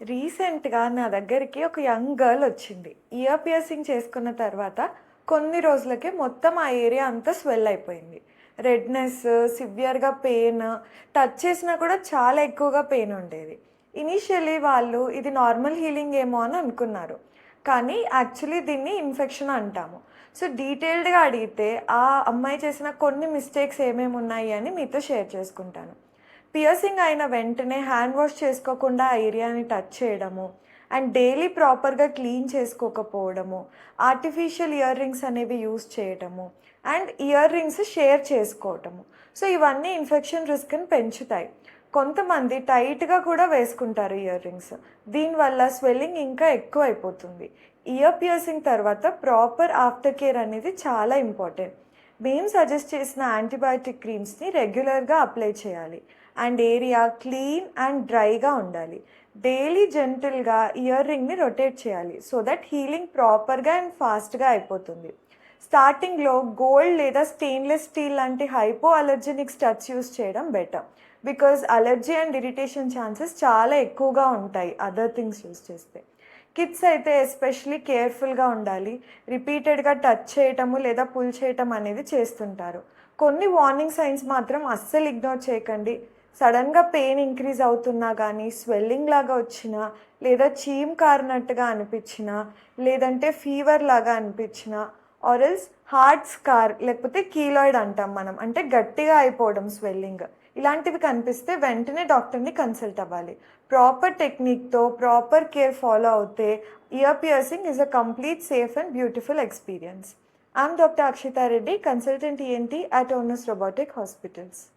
రీసెంట్‌గా నా దగ్గరికి ఒక యంగ్ గర్ల్ వచ్చింది. ఇయర్ పియర్సింగ్ చేసుకున్న తర్వాత కొన్ని రోజులకే మొత్తం ఆ ఏరియా అంతా స్వెల్ అయిపోయింది. రెడ్‌నెస్, సివియర్‌గా పెయిన్, టచ్ చేసినా కూడా చాలా ఎక్కువగా పెయిన్ ఉండేది. ఇనీషియల్లీ వాళ్ళు ఇది నార్మల్ హీలింగ్ ఏమో అని అనుకున్నారు. కానీ యాక్చువల్లీ దీన్ని ఇన్ఫెక్షన్ అంటాము. సో, డీటెయిల్డ్‌గా అడిగితే ఆ అమ్మాయి చేసిన కొన్ని మిస్టేక్స్ ఏమేమి ఉన్నాయి అని మీతో షేర్ చేసుకుంటాను. పియర్సింగ్ అయిన వెంటనే హ్యాండ్ వాష్ చేసుకోకుండా ఆ ఏరియాని టచ్ చేయడము, అండ్ డైలీ ప్రాపర్‌గా క్లీన్ చేసుకోకపోవడము, ఆర్టిఫిషియల్ ఇయర్ రింగ్స్ అనేవి యూజ్ చేయటము, అండ్ ఇయర్ రింగ్స్ షేర్ చేసుకోవటము. సో, ఇవన్నీ ఇన్ఫెక్షన్ రిస్క్‌ని పెంచుతాయి. కొంతమంది టైట్‌గా కూడా వేసుకుంటారు ఇయర్ రింగ్స్. దీనివల్ల స్వెల్లింగ్ ఇంకా ఎక్కువైపోతుంది. ఇయర్ పియర్సింగ్ తర్వాత ప్రాపర్ ఆఫ్టర్ కేర్ అనేది చాలా ఇంపార్టెంట్. మేము సజెస్ట్ చేసిన యాంటీబయాటిక్ క్రీమ్స్‌ని రెగ్యులర్‌గా అప్లై చేయాలి. అండ్ ఏరియా క్లీన్ అండ్ డ్రైగా ఉండాలి. డైలీ జెంటిల్‌గా ఇయర్ రింగ్‌ని రొటేట్ చేయాలి. సో దట్ హీలింగ్ ప్రాపర్‌గా అండ్ ఫాస్ట్‌గా అయిపోతుంది. స్టార్టింగ్‌లో గోల్డ్ లేదా స్టెయిన్‌లెస్ స్టీల్ లాంటి హైపో అలర్జెనిక్ స్టడ్స్ యూజ్ చేయడం better. Because allergy and irritation chances చాలా ఎక్కువగా ఉంటాయి అదర్ థింగ్స్ యూజ్ చేస్తే. కిడ్స్ అయితే ఎస్పెషల్లీ కేర్ఫుల్‌గా ఉండాలి. రిపీటెడ్‌గా టచ్ చేయటము లేదా పుల్ చేయటం అనేది చేస్తుంటారు. కొన్ని వార్నింగ్ సైన్స్ మాత్రం అస్సలు ఇగ్నోర్ చేయకండి. సడన్‌గా పెయిన్ ఇంక్రీజ్ అవుతున్నా గానీ, స్వెల్లింగ్ లాగా వచ్చినా, లేదా చీమ్ కారినట్టుగా అనిపించినా, లేదంటే ఫీవర్ లాగా అనిపించినా, ఆర్ ఎల్స్ హార్డ్ స్కార్ లేకపోతే కీలాయిడ్ అంటాం మనం. అంటే గట్టిగా అయిపోవడం స్వెల్లింగ్. ఇలాంటివి కనిపిస్తే వెంటనే డాక్టర్‌ని కన్సల్ట్ అవ్వాలి. ప్రాపర్ టెక్నిక్‌తో ప్రాపర్ కేర్ ఫాలో అవుతే ear piercing is a complete safe and beautiful experience. I am doctor Akshita Reddy, consultant ENT at Onus Robotic Hospitals.